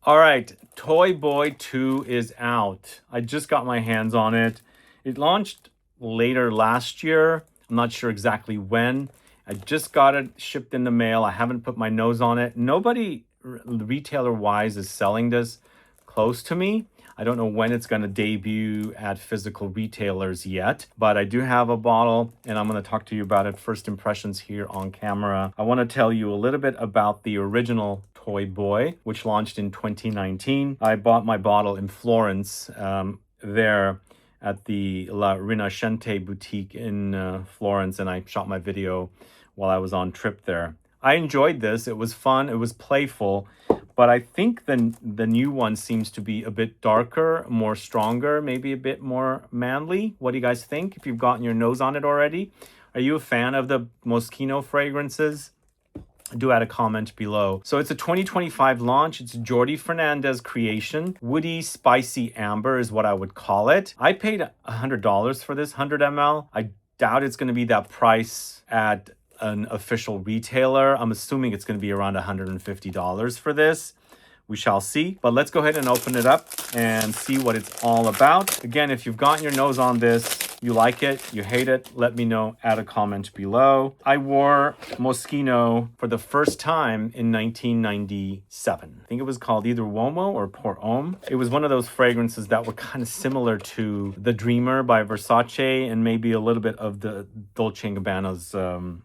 All right, Toy Boy 2 is out. I just got my hands on it. It launched later last year. I'm not sure exactly when. I just got it shipped in the mail. I haven't put my nose on it. Nobody retailer-wise is selling this close to me. I don't know when it's going to debut at physical retailers yet, but I do have a bottle and I'm going to talk to you about it. First impressions here on camera. I want to tell you a little bit about the original Toy Boy, which launched in 2019. I bought my bottle in Florence there at the La Rinascente boutique in Florence, and I shot my video while I was on trip there. I enjoyed this. It was fun. It was playful. But I think the new one seems to be a bit darker, more stronger, maybe a bit more manly. What do you guys think? If you've gotten your nose on it already, are you a fan of the Moschino fragrances? Do add a comment below. So it's a 2025 launch. It's Jordi Fernandez creation. Woody, spicy amber is what I would call it. I paid $100 for this 100 ml. I doubt it's going to be that price at an official retailer. I'm assuming it's going to be around $150 for this. We shall see. But let's go ahead and open it up and see what it's all about. Again, if you've gotten your nose on this, you like it, you hate it, let me know. Add a comment below. I wore Moschino for the first time in 1997. I think it was called either Uomo or Pour Homme. It was one of those fragrances that were kind of similar to The Dreamer by Versace and maybe a little bit of the Dolce & Gabbana's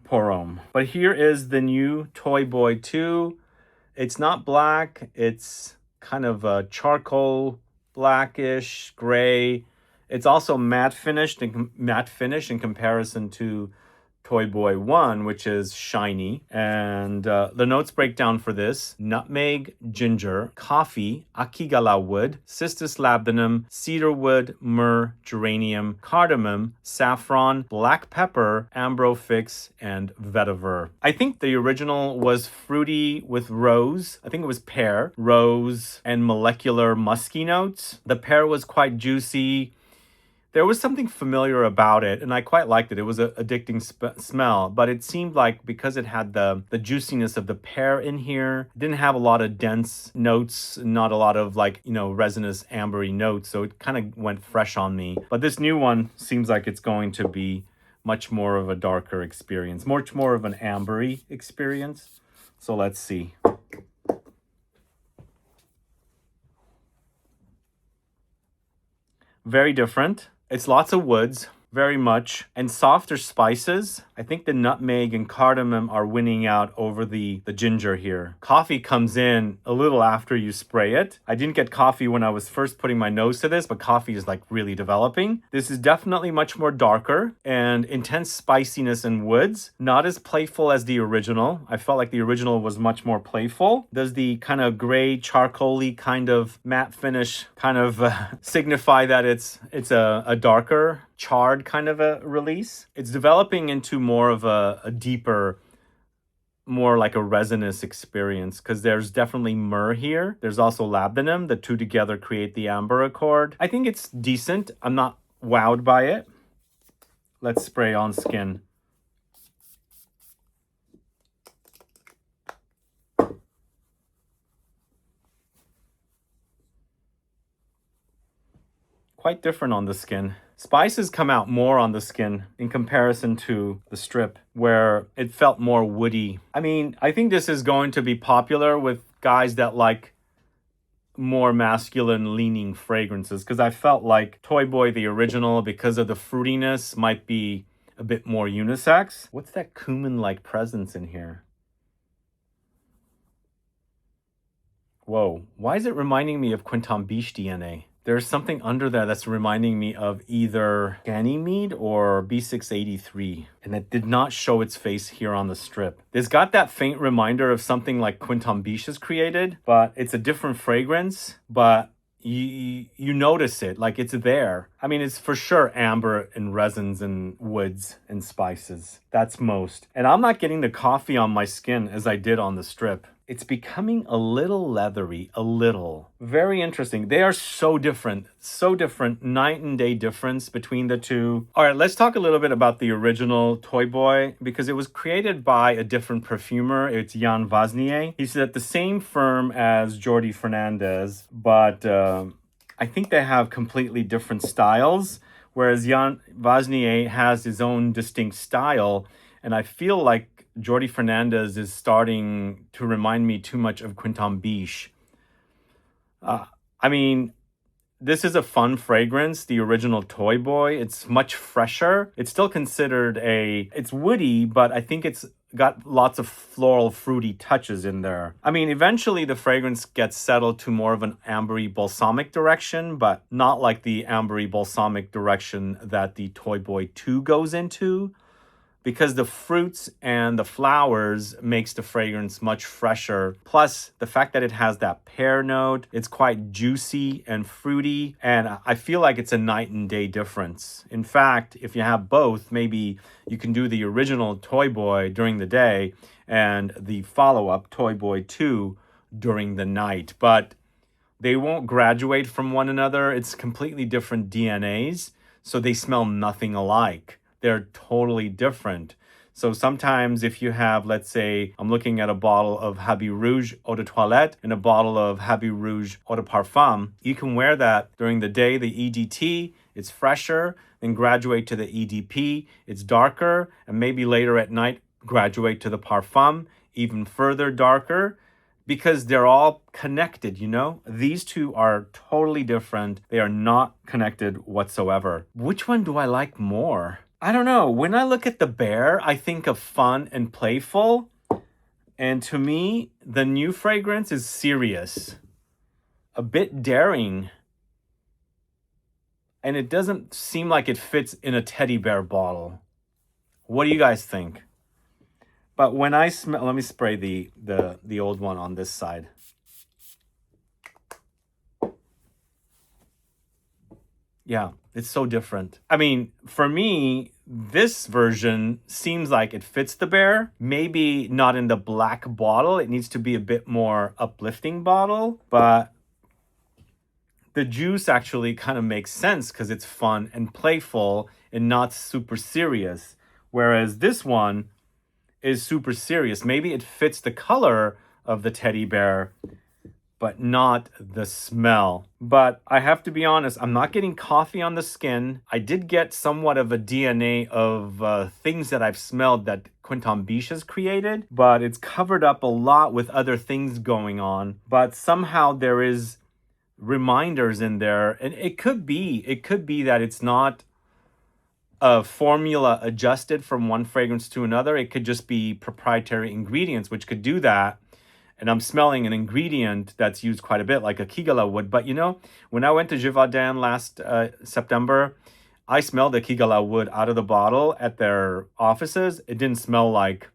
Pour Homme. But here is the new Toy Boy 2. It's not black, it's kind of a charcoal, blackish, gray. It's also matte finish in comparison to Toy Boy 1, which is shiny. And the notes break down for this: nutmeg, ginger, coffee, akigala wood, cistus labdanum, cedarwood, myrrh, geranium, cardamom, saffron, black pepper, ambrofix, and vetiver. I think the original was fruity with rose. I think it was pear, rose, and molecular musky notes. The pear was quite juicy. There was something familiar about it, and I quite liked it. It was an addicting smell, but it seemed like because it had the juiciness of the pear in here, it didn't have a lot of dense notes, not a lot of resinous ambery notes, so it kind of went fresh on me. But this new one seems like it's going to be much more of a darker experience, much more of an ambery experience. So let's see. Very different. It's lots of woods, very much, and softer spices. I think the nutmeg and cardamom are winning out over the ginger here. Coffee comes in a little after you spray it. I didn't get coffee when I was first putting my nose to this, but coffee is like really developing. This is definitely much more darker and intense spiciness in woods. Not as playful as the original. I felt like the original was much more playful. Does the kind of gray charcoal-y kind of matte finish kind of signify that it's a darker, charred kind of a release? It's developing into more of a deeper, more like a resinous experience, because there's definitely myrrh here. There's also labdanum. The two together create the amber accord. I think it's decent. I'm not wowed by it. Let's spray on skin. Quite different on the skin. Spices come out more on the skin in comparison to the strip, where it felt more woody. I mean, I think this is going to be popular with guys that like more masculine leaning fragrances, because I felt like Toy Boy, the original, because of the fruitiness, might be a bit more unisex. What's that cumin-like presence in here? Whoa, why is it reminding me of Quintambiche DNA? There's something under there that's reminding me of either Ganymede or B683, and it did not show its face here on the strip. It's got that faint reminder of something like Quintambiche has created, but it's a different fragrance, but you notice it, like it's there. I mean, it's for sure amber and resins and woods and spices. That's most. And I'm not getting the coffee on my skin as I did on the strip. It's becoming a little leathery, a little. Very interesting. They are so different, night and day difference between the two. All right, let's talk a little bit about the original Toy Boy because it was created by a different perfumer. It's Yann Vasnier. He's at the same firm as Jordi Fernandez, but I think they have completely different styles, whereas Yann Vasnier has his own distinct style, and I feel like Jordi Fernandez is starting to remind me too much of Quinton Biche. I mean, this is a fun fragrance, the original Toy Boy. It's much fresher. It's still considered it's woody, but I think it's got lots of floral, fruity touches in there. I mean, eventually the fragrance gets settled to more of an ambery balsamic direction, but not like the ambery balsamic direction that the Toy Boy 2 goes into, because the fruits and the flowers makes the fragrance much fresher. Plus, the fact that it has that pear note, it's quite juicy and fruity, and I feel like it's a night and day difference. In fact, if you have both, maybe you can do the original Toy Boy during the day and the follow-up Toy Boy 2 during the night. But they won't graduate from one another. It's completely different DNAs, so they smell nothing alike. They're totally different. So sometimes if you have, let's say, I'm looking at a bottle of Habit Rouge Eau de Toilette and a bottle of Habit Rouge Eau de Parfum, you can wear that during the day, the EDT, it's fresher, then graduate to the EDP, it's darker, and maybe later at night, graduate to the Parfum, even further darker, because they're all connected, you know? These two are totally different. They are not connected whatsoever. Which one do I like more? I don't know. When I look at the bear, I think of fun and playful. And to me, the new fragrance is serious, a bit daring. And it doesn't seem like it fits in a teddy bear bottle. What do you guys think? But when I smell, let me spray the old one on this side. Yeah, it's so different. I mean, for me, this version seems like it fits the bear. Maybe not in the black bottle. It needs to be a bit more uplifting bottle. But the juice actually kind of makes sense because it's fun and playful and not super serious. Whereas this one is super serious. Maybe it fits the color of the teddy bear, but not the smell. But I have to be honest, I'm not getting coffee on the skin. I did get somewhat of a DNA of things that I've smelled that Quinton Biche has created, but it's covered up a lot with other things going on. But somehow there is reminders in there, and it could be that it's not a formula adjusted from one fragrance to another. It could just be proprietary ingredients, which could do that. And I'm smelling an ingredient that's used quite a bit, like a Kigala wood. But you know, when I went to Givaudan last September, I smelled the Kigala wood out of the bottle at their offices. It didn't smell like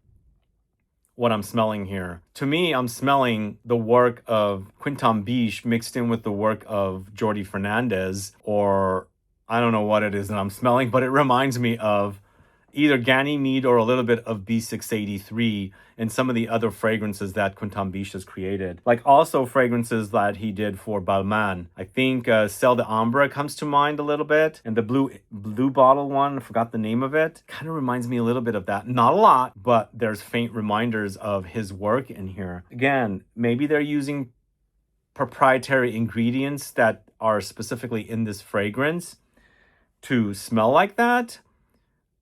what I'm smelling here. To me, I'm smelling the work of Quinton Biche mixed in with the work of Jordi Fernandez, or I don't know what it is that I'm smelling, but it reminds me of either Ganymede or a little bit of B683 and some of the other fragrances that Quinton Biche has created. Like also fragrances that he did for Balmain. I think Celle d'Ambre comes to mind a little bit. And the blue bottle one, I forgot the name of it. Kind of reminds me a little bit of that. Not a lot, but there's faint reminders of his work in here. Again, maybe they're using proprietary ingredients that are specifically in this fragrance to smell like that.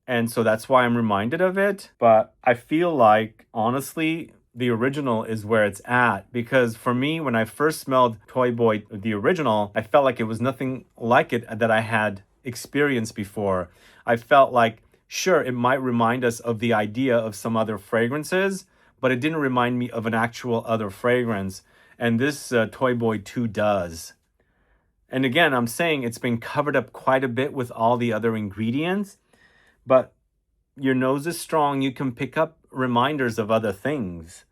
And so that's why I'm reminded of it. But I feel like, honestly, the original is where it's at. Because for me, when I first smelled Toy Boy, the original, I felt like it was nothing like it that I had experienced before. I felt like, sure, it might remind us of the idea of some other fragrances, but it didn't remind me of an actual other fragrance. And this Toy Boy 2 does. And again, I'm saying it's been covered up quite a bit with all the other ingredients. But your nose is strong, you can pick up reminders of other things.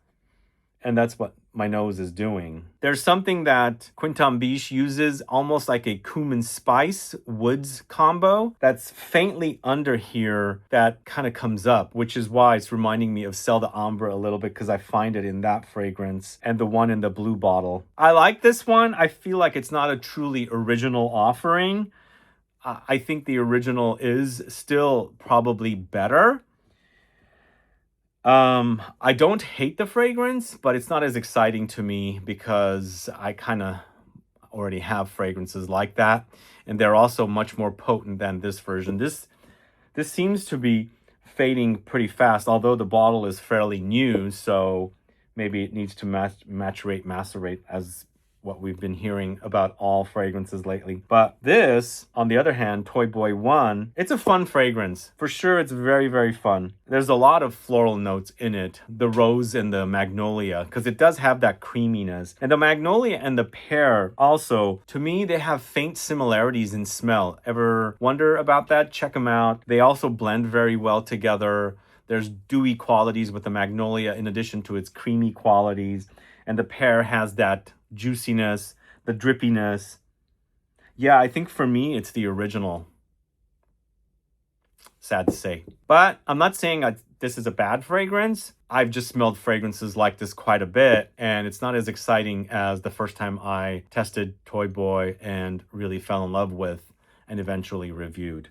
and that's what my nose is doing. There's something that Quinton Biche uses, almost like a cumin spice woods combo that's faintly under here that kind of comes up, which is why it's reminding me of Celle d'Ambre a little bit, because I find it in that fragrance and the one in the blue bottle. I like this one. I feel like it's not a truly original offering. I think the original is still probably better. I don't hate the fragrance, but it's not as exciting to me because I kind of already have fragrances like that, and they're also much more potent than this version. This seems to be fading pretty fast, although the bottle is fairly new, so maybe it needs to macerate as what we've been hearing about all fragrances lately. But this, on the other hand, Toy Boy 1, it's a fun fragrance. For sure, it's very, very fun. There's a lot of floral notes in it, the rose and the magnolia, because it does have that creaminess. And the magnolia and the pear also, to me, they have faint similarities in smell. Ever wonder about that? Check them out. They also blend very well together. There's dewy qualities with the magnolia in addition to its creamy qualities. And the pear has that juiciness, the drippiness. Yeah, I think for me, it's the original. Sad to say. But I'm not saying this is a bad fragrance. I've just smelled fragrances like this quite a bit, and it's not as exciting as the first time I tested Toy Boy and really fell in love with and eventually reviewed.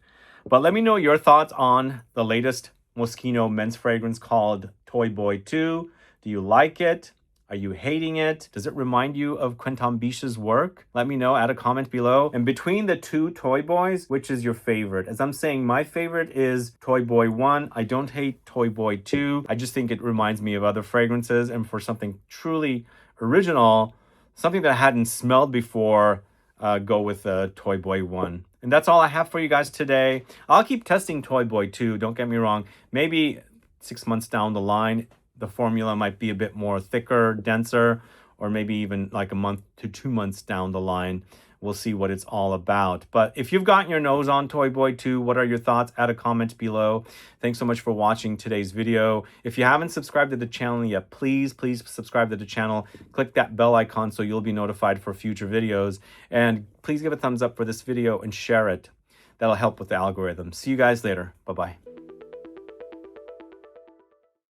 But let me know your thoughts on the latest Moschino men's fragrance called Toy Boy 2. Do you like it? Are you hating it? Does it remind you of Quinton Biche's work? Let me know, add a comment below. And between the two Toy Boys, which is your favorite? As I'm saying, my favorite is Toy Boy 1. I don't hate Toy Boy 2. I just think it reminds me of other fragrances. And for something truly original, something that I hadn't smelled before, go with Toy Boy 1. And that's all I have for you guys today. I'll keep testing Toy Boy 2, don't get me wrong. Maybe 6 months down the line, the formula might be a bit more thicker, denser, or maybe even like a month to 2 months down the line. We'll see what it's all about. But if you've gotten your nose on Toy Boy 2, what are your thoughts? Add a comment below. Thanks so much for watching today's video. If you haven't subscribed to the channel yet, please subscribe to the channel. Click that bell icon so you'll be notified for future videos. And please give a thumbs up for this video and share it. That'll help with the algorithm. See you guys later. Bye-bye.